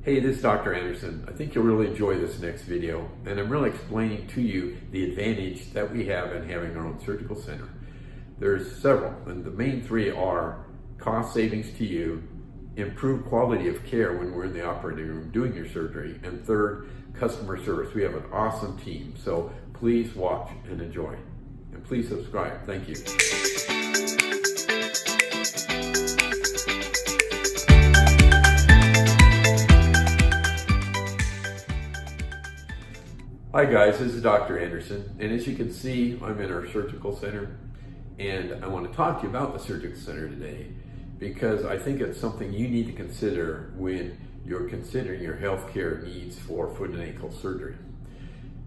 Hey, this is Dr. Anderson. I think you'll really enjoy this next video, and I'm really explaining to you the advantage that we have in having our own surgical center. There's several, and the main three are cost savings to you, improved quality of care when we're in the operating room doing your surgery, and third, customer service. We have an awesome team, so please watch and enjoy. And please subscribe. Thank you. Hi guys, this is Dr. Anderson, and as you can see, I'm in our surgical center, and I want to talk to you about the surgical center today because I think it's something you need to consider when you're considering your healthcare needs for foot and ankle surgery.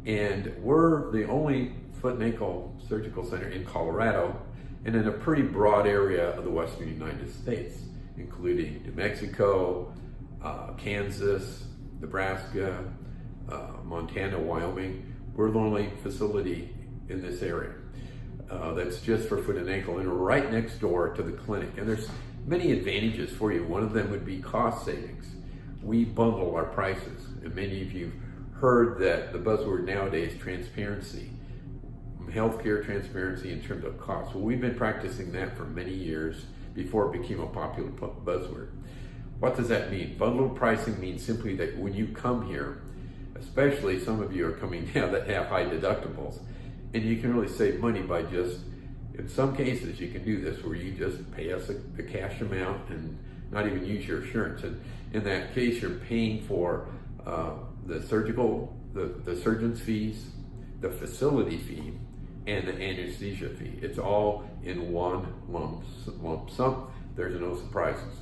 And we're the only foot and ankle surgical center in Colorado and in a pretty broad area of the western United States, including New Mexico, Kansas, Nebraska, Montana, Wyoming. We're the only facility in this area that's just for foot and ankle, and we're right next door to the clinic. And there's many advantages for you. One of them would be cost savings. We bundle our prices, and many of you have heard that the buzzword nowadays, transparency, healthcare transparency in terms of cost. Well, we've been practicing that for many years before it became a popular buzzword. What does that mean? Bundled pricing means simply that when you come here, especially some of you are coming now that have high deductibles, and you can really save money by just, in some cases you can do this where you just pay us a cash amount and not even use your insurance. And in that case, you're paying for the surgeon's fees, the facility fee, and the anesthesia fee. It's all in one lump sum. There's no surprises.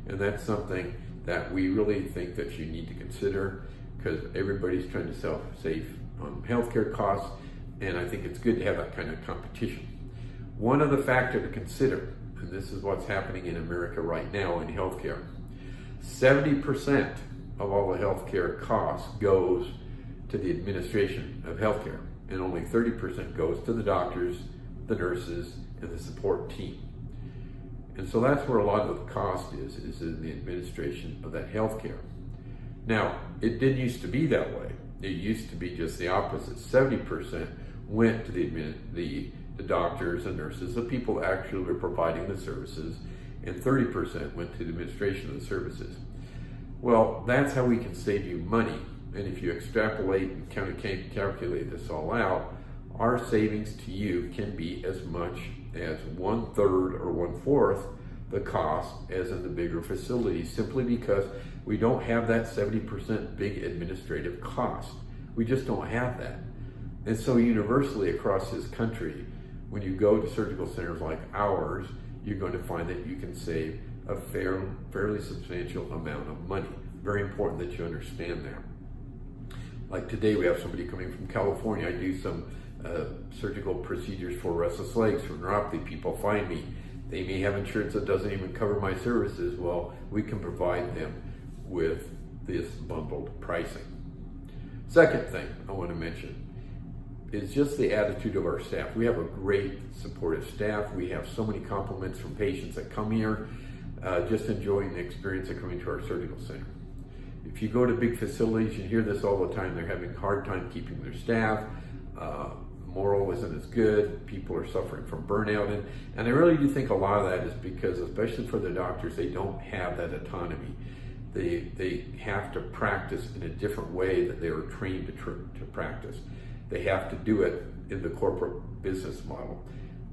And that's something that we really think that you need to consider, because everybody's trying to save on healthcare costs, and I think it's good to have that kind of competition. One other factor to consider, and this is what's happening in America right now in healthcare, 70% of all the healthcare costs goes to the administration of healthcare, and only 30% goes to the doctors, the nurses, and the support team. And so that's where a lot of the cost is in the administration of that healthcare. Now, it didn't used to be that way. It used to be just the opposite. 70% went to the doctors and nurses, the people actually were providing the services, and 30% went to the administration of the services. Well, that's how we can save you money. And if you extrapolate and kind of calculate this all out, our savings to you can be as much as 1/3 or 1/4 the cost as in the bigger facilities, simply because we don't have that 70% big administrative cost. We just don't have that. And so universally across this country, when you go to surgical centers like ours, you're going to find that you can save a fairly substantial amount of money. Very important that you understand that. Like today we have somebody coming from California. I do some surgical procedures for restless legs, for neuropathy. People find me. They may have insurance that doesn't even cover my services. Well, we can provide them with this bundled pricing. Second thing I want to mention is just the attitude of our staff. We have a great supportive staff. We have so many compliments from patients that come here, just enjoying the experience of coming to our surgical center. If you go to big facilities, you hear this all the time, they're having a hard time keeping their staff. Moral isn't as good. People are suffering from burnout. And I really do think a lot of that is because, especially for the doctors, they don't have that autonomy. They have to practice in a different way that they were trained to practice. They have to do it in the corporate business model.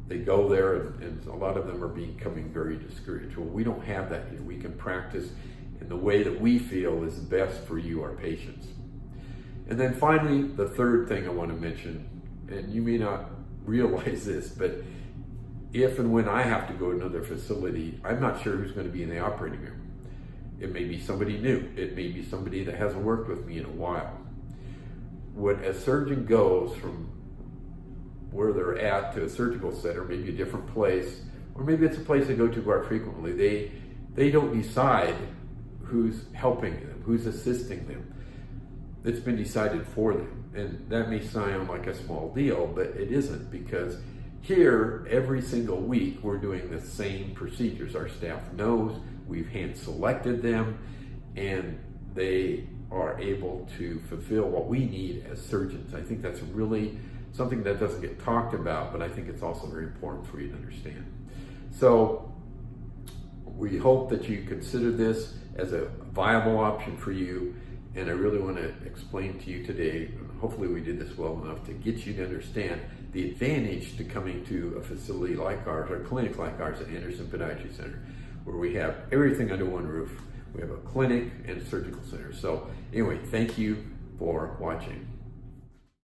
They go there and a lot of them are becoming very discouraged. Well, we don't have that here. We can practice in the way that we feel is best for you, our patients. And then finally, the third thing I want to mention, and you may not realize this, but if and when I have to go to another facility, I'm not sure who's going to be in the operating room. It may be somebody new. It may be somebody that hasn't worked with me in a while. When a surgeon goes from where they're at to a surgical center, maybe a different place, or maybe it's a place they go to quite frequently, they don't decide who's helping them, who's assisting them. It's been decided for them. And that may sound like a small deal, but it isn't, because here, every single week, we're doing the same procedures. Our staff knows, we've hand selected them, and they are able to fulfill what we need as surgeons. I think that's really something that doesn't get talked about, but I think it's also very important for you to understand. So we hope that you consider this as a viable option for you, and I really want to explain to you today, hopefully we did this well enough to get you to understand the advantage to coming to a facility like ours, or a clinic like ours at Anderson Podiatry Center, where we have everything under one roof. We have a clinic and a surgical center. So anyway, thank you for watching.